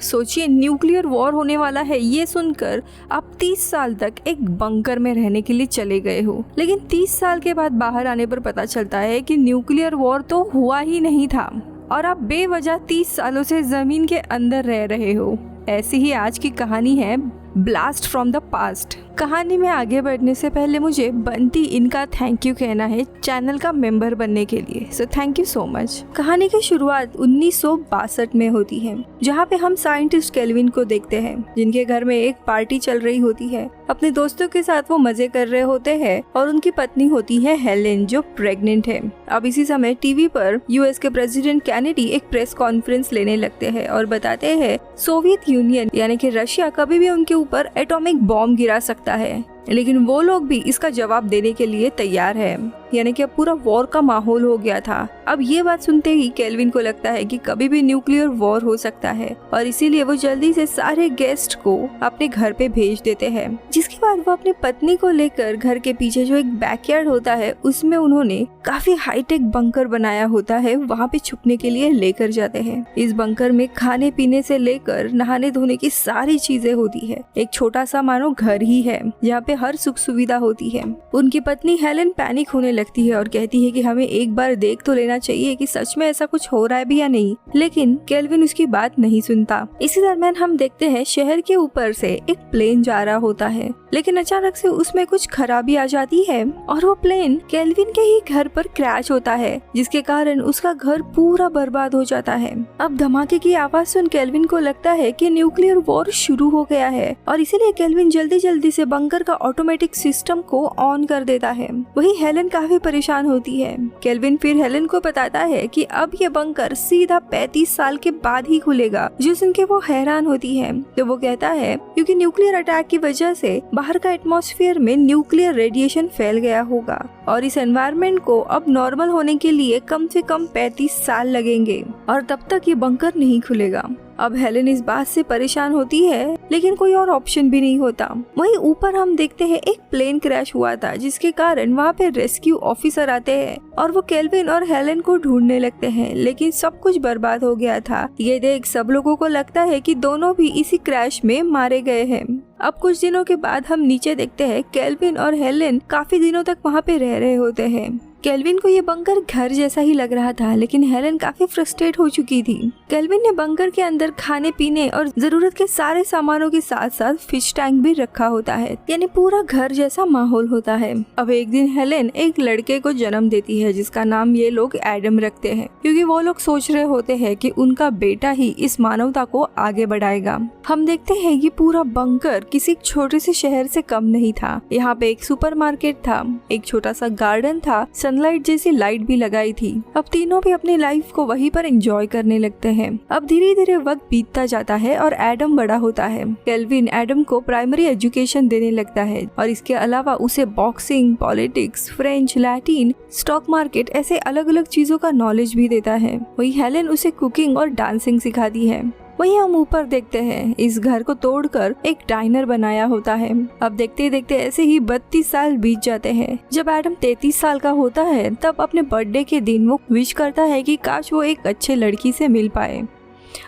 सोचिए, nuclear war होने वाला है ये सुनकर आप 30 साल तक एक बंकर में रहने के लिए चले गए हो, लेकिन 30 साल के बाद बाहर आने पर पता चलता है कि न्यूक्लियर वॉर तो हुआ ही नहीं था और आप बेवजह 30 सालों से जमीन के अंदर रह रहे हो। ऐसी ही आज की कहानी है ब्लास्ट फ्रॉम द पास्ट। कहानी में आगे बढ़ने से पहले मुझे बंटी इनका थैंक यू कहना है चैनल का मेंबर बनने के लिए, so thank you so much. कहानी की शुरुआत 1962 में होती है, जहाँ पे हम साइंटिस्ट केल्विन को देखते हैं, जिनके घर में एक पार्टी चल रही होती है। अपने दोस्तों के साथ वो मजे कर रहे होते हैं और उनकी पत्नी होती है हेलेन, जो प्रेग्नेंट है। अब इसी समय टीवी पर यूएस के प्रेसिडेंट कैनेडी एक प्रेस कॉन्फ्रेंस लेने लगते हैं और बताते हैं सोवियत यूनियन यानी कि रशिया कभी भी उनके ऊपर एटॉमिक बॉम्ब गिरा सकता है, लेकिन वो लोग भी इसका जवाब देने के लिए तैयार है। यानी कि अब पूरा वॉर का माहौल हो गया था। अब ये बात सुनते ही केल्विन को लगता है कि कभी भी न्यूक्लियर वॉर हो सकता है और इसीलिए वो जल्दी से सारे गेस्ट को अपने घर पे भेज देते हैं। जिसके बाद वो अपनी पत्नी को लेकर घर के पीछे जो एक बैकयार्ड होता है उसमें उन्होंने काफी हाईटेक बंकर बनाया होता है, वहाँ पे छुपने के लिए लेकर जाते हैं। इस बंकर में खाने पीने से लेकर नहाने धोने की सारी चीजें होती है। एक छोटा सा मानो घर ही है जहाँ पे हर सुख सुविधा होती है। उनकी पत्नी हेलेन पैनिक होने लगती है और कहती है कि हमें एक बार देख तो लेना चाहिए कि सच में ऐसा कुछ हो रहा है भी या नहीं, लेकिन केल्विन उसकी बात नहीं सुनता। इसी दरम्यान हम देखते हैं शहर के ऊपर से एक प्लेन जा रहा होता है, लेकिन अचानक से उसमें कुछ खराबी आ जाती है और वो प्लेन केल्विन के ही घर पर क्रैश होता है, जिसके कारण उसका घर पूरा बर्बाद हो जाता है। अब धमाके की आवाज सुन केल्विन को लगता है कि न्यूक्लियर वॉर शुरू हो गया है और इसीलिए केल्विन जल्दी जल्दी से बंकर का ऑटोमेटिक सिस्टम को ऑन कर देता है। वही हेलेन काफी परेशान होती है। केल्विन फिर हेलेन को बताता है कि अब ये बंकर सीधा 35 साल के बाद ही खुलेगा, जो सुन के वो हैरान होती है। तो वो कहता है क्योंकि न्यूक्लियर अटैक की वजह से बाहर का एटमॉस्फेयर में न्यूक्लियर रेडिएशन फैल गया होगा और इस एनवायरनमेंट को अब नॉर्मल होने के लिए कम से कम 35 साल लगेंगे और तब तक ये बंकर नहीं खुलेगा। अब हेलेन इस बात से परेशान होती है, लेकिन कोई और ऑप्शन भी नहीं होता। वहीं ऊपर हम देखते हैं एक प्लेन क्रैश हुआ था, जिसके कारण वहाँ पे रेस्क्यू ऑफिसर आते हैं और वो केल्विन और हेलेन को ढूंढने लगते हैं, लेकिन सब कुछ बर्बाद हो गया था। ये देख सब लोगों को लगता है कि दोनों भी इसी क्रैश में मारे गए हैं। अब कुछ दिनों के बाद हम नीचे देखते हैं केल्विन और हेलेन काफी दिनों तक वहाँ पे रह रहे होते हैं। केल्विन को ये बंकर घर जैसा ही लग रहा था, लेकिन हेलेन काफी फ्रस्ट्रेट हो चुकी थी। केल्विन ने बंकर के अंदर खाने पीने और जरूरत के सारे सामानों के साथ साथ फिश टैंक भी रखा होता है, यानी पूरा घर जैसा माहौल होता है। अब एक दिन हेलेन एक लड़के को जन्म देती है, जिसका नाम ये लोग एडम रखते हैं, क्योंकि वो लोग सोच रहे होते हैं कि उनका बेटा ही इस मानवता को आगे बढ़ाएगा। हम देखते हैं कि पूरा बंकर किसी छोटे से शहर से कम नहीं था। यहाँ पे एक सुपरमार्केट था, एक छोटा सा गार्डन था, सनलाइट जैसी लाइट भी लगाई थी। अब तीनों भी अपनी लाइफ को वहीं पर एंजॉय करने लगते हैं। अब धीरे धीरे वक्त बीतता जाता है और एडम बड़ा होता है। केल्विन एडम को प्राइमरी एजुकेशन देने लगता है और इसके अलावा उसे boxing, politics, French, Latin, stock market ऐसे अलग अलग चीजों का नॉलेज भी देता है। वही हेलेन उसे कुकिंग और डांसिंग सिखाती है। वहीं हम ऊपर देखते हैं इस घर को तोड़कर एक डाइनर बनाया होता है। अब देखते देखते ऐसे ही 32 साल बीत जाते हैं। जब एडम 33 साल का होता है, तब अपने बर्थडे के दिन वो विश करता है कि काश वो एक अच्छे लड़की से मिल पाए।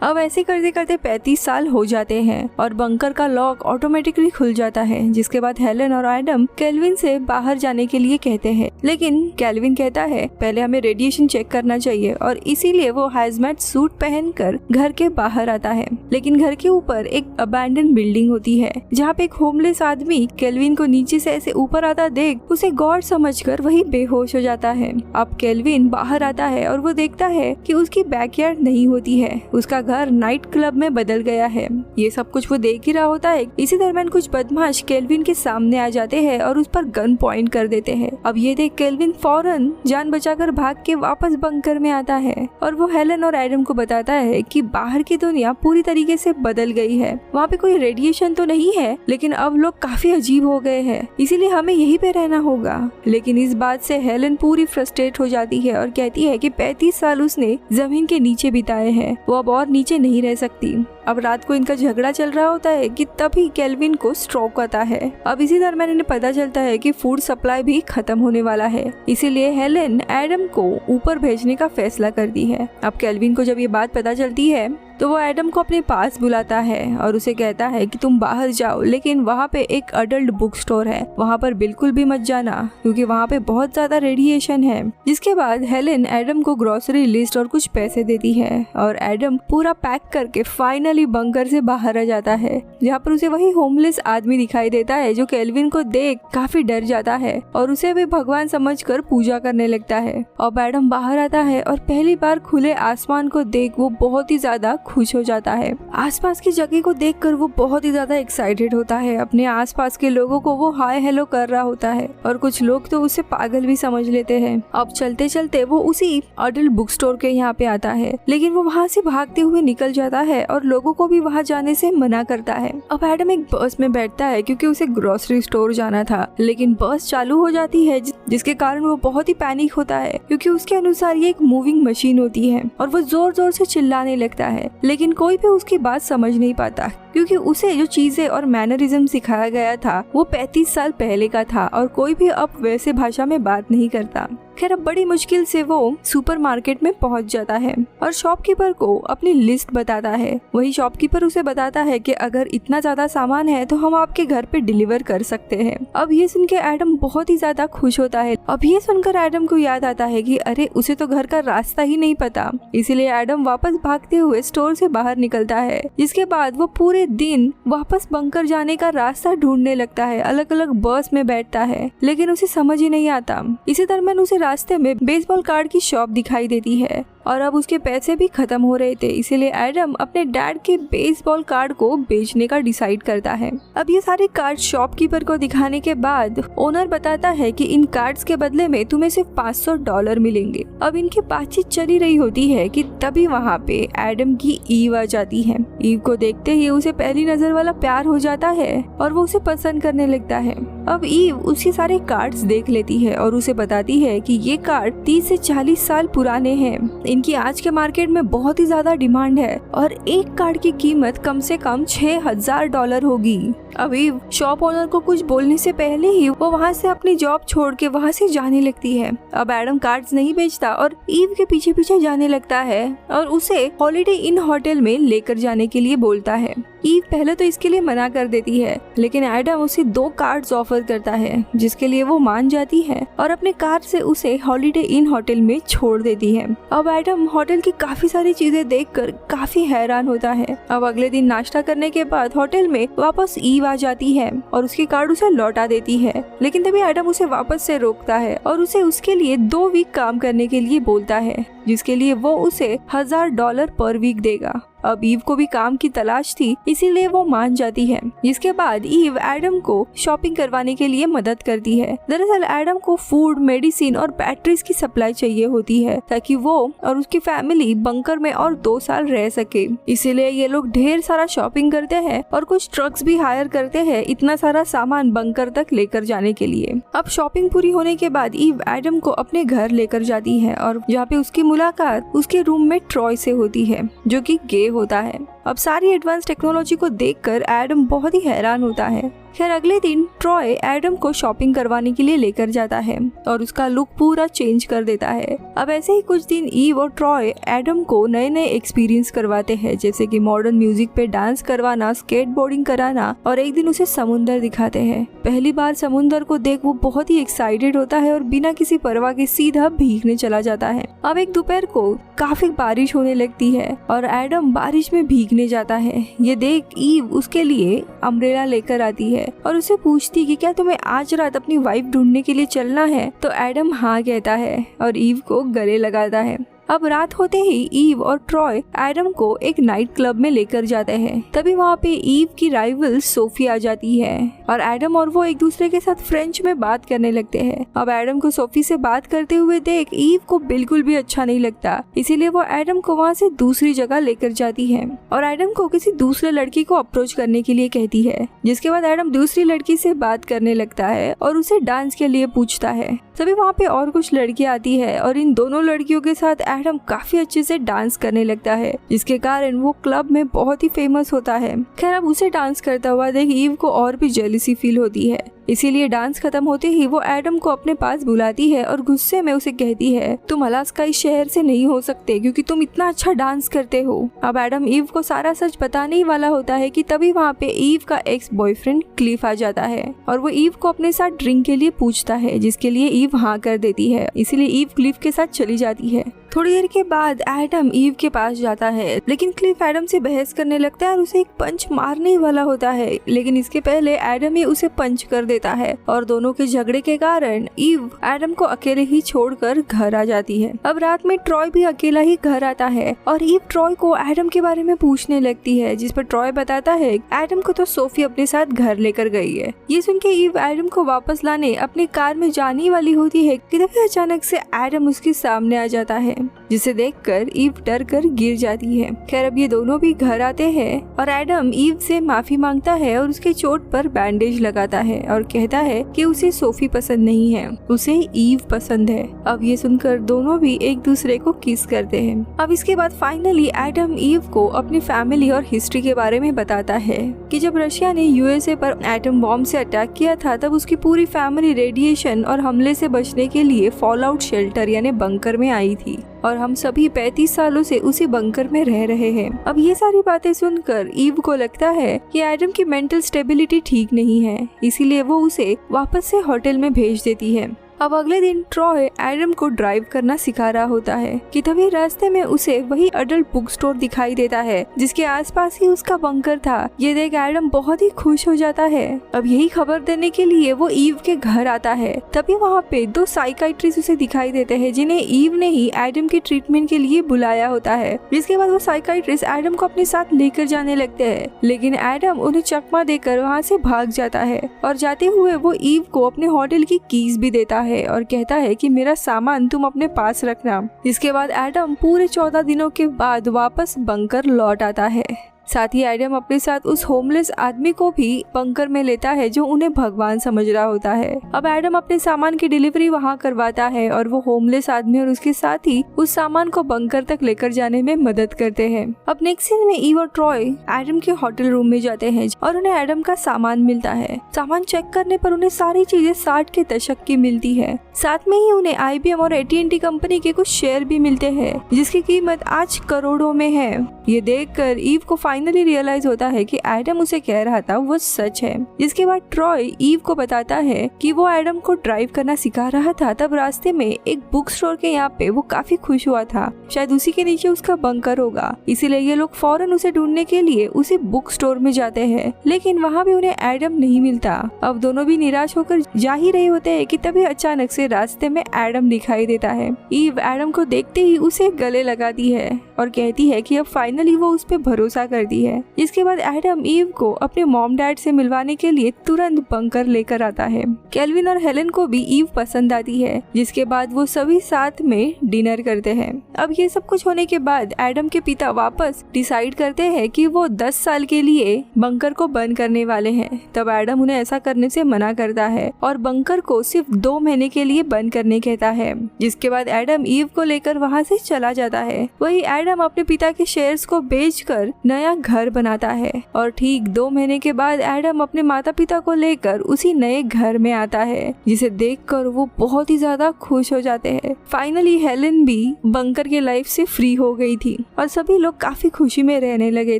अब ऐसे करते करते 35 साल हो जाते हैं और बंकर का लॉक ऑटोमेटिकली खुल जाता है, जिसके बाद हेलेन और एडम केल्विन से बाहर जाने के लिए कहते हैं, लेकिन केल्विन कहता है पहले हमें रेडिएशन चेक करना चाहिए और इसीलिए वो हैजमेट सूट पहनकर घर के बाहर आता है। लेकिन घर के ऊपर एक अबैंडन बिल्डिंग होती है, जहाँ पे एक होमलेस आदमी केल्विन को नीचे से ऐसे ऊपर आता देख उसे गॉड समझकर वही बेहोश हो जाता है। अब केल्विन बाहर आता है और वो देखता है कि उसकी बैकयार्ड नहीं होती है, उसका घर नाइट क्लब में बदल गया है। ये सब कुछ वो देख ही रहा होता है। इसी दरम्यान कुछ बदमाश केल्विन के सामने आ जाते हैं और उस पर गन पॉइंट कर देते हैं। अब ये देख केल्विन फौरन जान बचाकर भाग के वापस बंकर में आता है और वो हेलेन और एडम को बताता है कि बाहर की दुनिया पूरी तरीके से बदल गई है। वहाँ पे कोई रेडिएशन तो नहीं है, लेकिन अब लोग काफी अजीब हो गए हैं, इसीलिए हमें यहीं पे रहना होगा। लेकिन इस बात से हेलेन पूरी फ्रस्ट्रेट हो जाती है और कहती है कि 35 साल उसने जमीन के नीचे बिताए हैं, वो अब और नीचे नहीं रह सकती। अब रात को इनका झगड़ा चल रहा होता है कि तभी केल्विन को स्ट्रोक आता है। अब इसी दरमियान इन्हें पता चलता है कि फूड सप्लाई भी खत्म होने वाला है, इसीलिए हेलेन एडम को ऊपर भेजने का फैसला करती है। अब केल्विन को जब ये बात पता चलती है तो वो एडम को अपने पास बुलाता है और उसे कहता है कि तुम बाहर जाओ, लेकिन वहाँ पे एक अडल्ट बुक स्टोर है, वहाँ पर बिल्कुल भी मत जाना क्योंकि वहाँ पे बहुत ज्यादा रेडिएशन है। जिसके बाद हेलेन एडम को ग्रोसरी लिस्ट और कुछ पैसे देती है और एडम पूरा पैक करके फाइनली बंकर से बाहर आ जाता है, जहाँ पर उसे वही होमलेस आदमी दिखाई देता है जो केल्विन को देख काफी डर जाता है और उसे भी भगवान समझकर पूजा करने लगता है। अब एडम बाहर आता है और पहली बार खुले आसमान को देख वो बहुत ही ज्यादा खुश हो जाता है। आसपास की जगह को देखकर वो बहुत ही ज्यादा एक्साइटेड होता है। अपने आसपास के लोगों को वो हाय हेलो कर रहा होता है और कुछ लोग तो उसे पागल भी समझ लेते हैं। अब चलते चलते वो उसी अडल्ट बुक स्टोर के यहाँ पे आता है, लेकिन वो वहाँ से भागते हुए निकल जाता है और लोगों को भी वहाँ जाने से मना करता है। अब एडम एक बस में बैठता है क्योंकि उसे ग्रोसरी स्टोर जाना था, लेकिन बस चालू हो जाती है जिसके कारण वो बहुत ही पैनिक होता है क्योंकि उसके अनुसार ये एक मूविंग मशीन होती है और वो जोर जोर से चिल्लाने लगता है, लेकिन कोई भी उसकी बात समझ नहीं पाता क्योंकि उसे जो चीजें और मैनरिज्म सिखाया गया था वो 35 साल पहले का था और कोई भी अब वैसे भाषा में बात नहीं करता। खैर अब बड़ी मुश्किल से वो सुपरमार्केट में पहुंच जाता है और शॉपकीपर को अपनी लिस्ट बताता है। वही शॉपकीपर उसे बताता है कि अगर इतना ज्यादा सामान है तो हम आपके घर पे डिलीवर कर सकते हैं। अब ये सुन के एडम बहुत ही ज्यादा खुश होता है। अब ये सुनकर एडम को याद आता है कि अरे उसे तो घर का रास्ता ही नहीं पता, इसीलिए एडम वापस भागते हुए स्टोर से बाहर निकलता है। जिसके बाद वो पूरे दिन वापस बंकर जाने का रास्ता ढूंढने लगता है, अलग अलग बस में बैठता है, लेकिन उसे समझ ही नहीं आता। इसी दरमियान उसे रास्ते में बेसबॉल कार्ड की शॉप दिखाई देती है और अब उसके पैसे भी खत्म हो रहे थे, इसीलिए एडम अपने डैड के बेसबॉल कार्ड को बेचने का डिसाइड करता है। अब ये सारे कार्ड शॉपकीपर को दिखाने के बाद ओनर बताता है कि इन कार्ड्स के बदले में तुम्हें सिर्फ $500 मिलेंगे। अब इनकी बातचीत चली रही होती है कि तभी वहाँ पे एडम की ईव आ जाती है। ईव को देखते ही उसे पहली नजर वाला प्यार हो जाता है और वो उसे पसंद करने लगता है। अब ईव उसके सारे कार्ड्स देख लेती है और उसे बताती है कि ये कार्ड 30 से 40 साल पुराने हैं, इनकी आज के मार्केट में बहुत ही ज्यादा डिमांड है और एक कार्ड की कीमत कम से कम $6000 होगी। अब ईव शॉप ओनर को कुछ बोलने से पहले ही वो वहाँ से अपनी जॉब छोड़ के वहाँ से जाने लगती है। अब एडम कार्ड्स नहीं बेचता और ईव के पीछे पीछे जाने लगता है और उसे हॉलिडे इन होटल में लेकर जाने के लिए बोलता है। ईव पहले तो इसके लिए मना कर देती है, लेकिन एडम उसे 2 कार्ड्स ऑफर करता है जिसके लिए वो मान जाती है और अपने कार से उसे हॉलिडे इन होटल में छोड़ देती है। अब एडम होटल की काफी सारी चीजें देखकर काफी हैरान होता है। अब अगले दिन नाश्ता करने के बाद होटल में वापस ईव आ जाती है और उसकी कार्ड उसे लौटा देती है, लेकिन तभी एडम उसे वापस से रोकता है और उसे उसके लिए 2 वीक काम करने के लिए बोलता है, जिसके लिए वो उसे $1000 पर वीक देगा। अब ईव को भी काम की तलाश थी, इसीलिए वो मान जाती है। जिसके बाद ईव एडम को शॉपिंग करवाने के लिए मदद करती है। दरअसल एडम को फूड, मेडिसिन और बैटरीज की सप्लाई चाहिए होती है ताकि वो और उसकी फैमिली बंकर में और 2 साल रह सके। इसीलिए ये लोग ढेर सारा शॉपिंग करते हैं और कुछ ट्रक्स भी हायर करते हैं इतना सारा सामान बंकर तक लेकर जाने के लिए। अब शॉपिंग पूरी होने के बाद ईव एडम को अपने घर लेकर जाती है और जहाँ पे उसकी मुलाकात उसके रूममेट ट्रॉय से होती है जो कि गे होता है। अब सारी एडवांस टेक्नोलॉजी को देखकर एडम बहुत ही हैरान होता है। खैर अगले दिन ट्रॉय एडम को शॉपिंग करवाने के लिए लेकर जाता है और उसका लुक पूरा चेंज कर देता है। अब ऐसे ही कुछ दिन ईव और ट्रॉय एडम को नए नए एक्सपीरियंस करवाते हैं, जैसे कि मॉडर्न म्यूजिक पे डांस करवाना, स्केटबोर्डिंग कराना और एक दिन उसे समुंदर दिखाते हैं। पहली बार समुंदर को देख वो बहुत ही एक्साइटेड होता है और बिना किसी परवाह के सीधा भीगने चला जाता है। अब एक दोपहर को काफी बारिश होने लगती है और एडम बारिश में भीगने जाता है। ये देख ईव उसके लिए अम्ब्रेला लेकर आती है और उसे पूछती कि क्या तुम्हें आज रात अपनी वाइफ ढूंढने के लिए चलना है, तो एडम हाँ कहता है और ईव को गले लगाता है। अब रात होते ही ईव और ट्रॉय एडम को एक नाइट क्लब में लेकर जाते हैं। तभी वहाँ पे ईव की राइवल सोफी आ जाती है और एडम और वो एक दूसरे के साथ फ्रेंच में बात करने लगते हैं। अब एडम को सोफी से बात करते हुए देख ईव को बिल्कुल भी अच्छा नहीं लगता, इसीलिए वो एडम को वहाँ से दूसरी जगह लेकर जाती है और एडम को किसी दूसरे लड़की को अप्रोच करने के लिए कहती है। जिसके बाद एडम दूसरी लड़की से बात करने लगता है और उसे डांस के लिए पूछता है। तभी वहाँ पे और कुछ लड़कियाँ आती है और इन दोनों लड़कियों के साथ एडम काफी अच्छे से डांस करने लगता है, जिसके कारण वो क्लब में बहुत ही फेमस होता है। खैर अब उसे डांस करता हुआ देख ईव को और भी जेलसी फील होती है, इसीलिए डांस खत्म होते ही वो एडम को अपने पास बुलाती है और गुस्से में उसे कहती है तुम अलास्का इस शहर से नहीं हो सकते क्योंकि तुम इतना अच्छा डांस करते हो। अब एडम ईव को सारा सच बताने ही वाला होता है कि तभी वहाँ पे ईव का एक्स बॉयफ्रेंड क्लिफ आ जाता है और वो ईव को अपने साथ ड्रिंक के लिए पूछता है, जिसके लिए ईव हाँ कर देती है। इसीलिए ईव क्लिफ के साथ चली जाती है। थोड़ी देर के बाद एडम ईव के पास जाता है, लेकिन क्लिफ एडम से बहस करने लगता है और उसे एक पंच मारने ही वाला होता है, लेकिन इसके पहले एडम ही उसे पंच कर देता है और दोनों के झगड़े के कारण ईव एडम को अकेले ही छोड़कर घर आ जाती है। अब रात में ट्रॉय भी अकेला ही घर आता है और ईव ट्रॉय को एडम के बारे में पूछने लगती है, जिस पर ट्रॉय बताता है एडम को तो सोफी अपने साथ घर लेकर गई है। ये सुन के ईव एडम को वापस लाने अपनी कार में जाने वाली होती है कि तभी अचानक से एडम उसके सामने आ जाता है, जिसे देखकर ईव डर कर गिर जाती है। खैर अब ये दोनों भी घर आते हैं और एडम ईव से माफी मांगता है और उसके चोट पर बैंडेज लगाता है और कहता है कि उसे सोफी पसंद नहीं है, उसे ईव पसंद है। अब ये सुनकर दोनों भी एक दूसरे को किस करते हैं। अब इसके बाद फाइनली एडम ईव को अपनी फैमिली और हिस्ट्री के बारे में बताता है कि जब रशिया ने यूएसए पर एटम बॉम्ब से अटैक किया था तब उसकी पूरी फैमिली रेडिएशन और हमले से बचने के लिए फॉल आउट शेल्टर यानी बंकर में आई थी और हम सभी 35 सालों से उसी बंकर में रह रहे हैं। अब ये सारी बातें सुनकर ईव को लगता है कि एडम की मेंटल स्टेबिलिटी ठीक नहीं है, इसीलिए वो उसे वापस से होटल में भेज देती है। अब अगले दिन ट्रॉय एडम को ड्राइव करना सिखा रहा होता है कि तभी रास्ते में उसे वही अडल्ट बुक स्टोर दिखाई देता है जिसके आसपास ही उसका बंकर था। ये देख एडम बहुत ही खुश हो जाता है। अब यही खबर देने के लिए वो ईव के घर आता है, तभी वहाँ पे 2 साइकाइट्रिस्ट उसे दिखाई देते हैं जिन्हें ईव ने ही एडम के ट्रीटमेंट के लिए बुलाया होता है। जिसके बाद वो साइकाइट्रिस्ट एडम को अपने साथ लेकर जाने लगते हैं, लेकिन एडम उन्हें चकमा देकर वहाँ से भाग जाता है और जाते हुए वो ईव को अपने होटल की कीज भी देता है और कहता है कि मेरा सामान तुम अपने पास रखना। इसके बाद एडम पूरे 14 दिनों के बाद वापस बंकर लौट आता है। साथ ही एडम अपने साथ उस होमलेस आदमी को भी बंकर में लेता है जो उन्हें भगवान समझ रहा होता है। अब एडम अपने सामान की डिलीवरी वहां करवाता है और वो होमलेस आदमी और उसके साथ ही उस सामान को बंकर तक लेकर जाने में मदद करते हैं। अब नेक्स्ट सीन में ईव और ट्रॉय एडम के होटल रूम में जाते हैं और उन्हें एडम का सामान मिलता है। सामान चेक करने पर उन्हें सारी चीजें 60 के दशक की मिलती है। साथ में ही उन्हें IBM और AT&T कंपनी के कुछ शेयर भी मिलते हैं जिसकी कीमत आज करोड़ों में है। ये देखकर ईव को फाइनली रियलाइज होता है कि एडम उसे कह रहा था वो सच है। जिसके बाद ट्रॉय ईव को बताता है कि वो एडम को ड्राइव करना सिखा रहा था, तब रास्ते में एक बुक स्टोर के यहाँ पे वो काफी खुश हुआ था, शायद उसी के नीचे उसका बंकर होगा। इसीलिए ये लोग फौरन उसे ढूंढने के लिए उसी बुक स्टोर में जाते हैं, लेकिन वहाँ भी उन्हें एडम नहीं मिलता। अब दोनों भी निराश होकर जा ही रहे होते हैं कि तभी अचानक से रास्ते में एडम दिखाई देता है। ईव एडम को देखते ही उसे गले लगाती है और कहती है कि अब फाइनली वो उस पर भरोसा करती है। इसके बाद एडम ईव को अपने मॉम डैड से मिलवाने के लिए तुरंत बंकर लेकर आता है। केल्विन और हेलन को भी ईव पसंद आती है, जिसके बाद वो सभी साथ में डिनर करते हैं। अब ये सब कुछ होने के बाद एडम के पिता वापस डिसाइड करते हैं कि वो 10 साल के लिए बंकर को बंद करने वाले हैं। तब एडम उन्हें ऐसा करने से मना करता है और बंकर को सिर्फ 2 महीने के लिए बंद करने कहता है। जिसके बाद एडम ईव को लेकर वहाँ से चला जाता है। वही एडम अपने पिता के शेयर्स को बेचकर नया घर बनाता है और ठीक 2 महीने के बाद एडम अपने माता पिता को लेकर उसी नए घर में आता है, जिसे देखकर वो बहुत ही ज्यादा खुश हो जाते हैं। फाइनली हेलन भी बंकर के लाइफ से फ्री हो गई थी और सभी लोग काफी खुशी में रहने लगे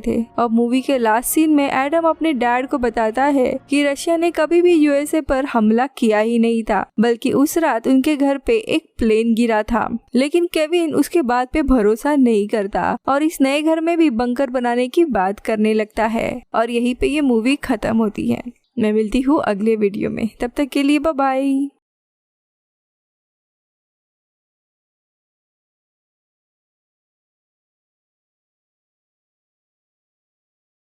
थे। अब मूवी के लास्ट सीन में एडम अपने डैड को बताता है कि रशिया ने कभी भी यूएसए पर हमला किया ही नहीं था, बल्कि उस रात उनके घर पे एक प्लेन गिरा था। लेकिन केविन उसके बात पे भरोसा नहीं करता और इस नए घर में भी बंकर बनाने की बात करने लगता है और यहीं पे ये मूवी खत्म होती है। मैं मिलती हूँ अगले वीडियो में, तब तक के लिए बाय बाय।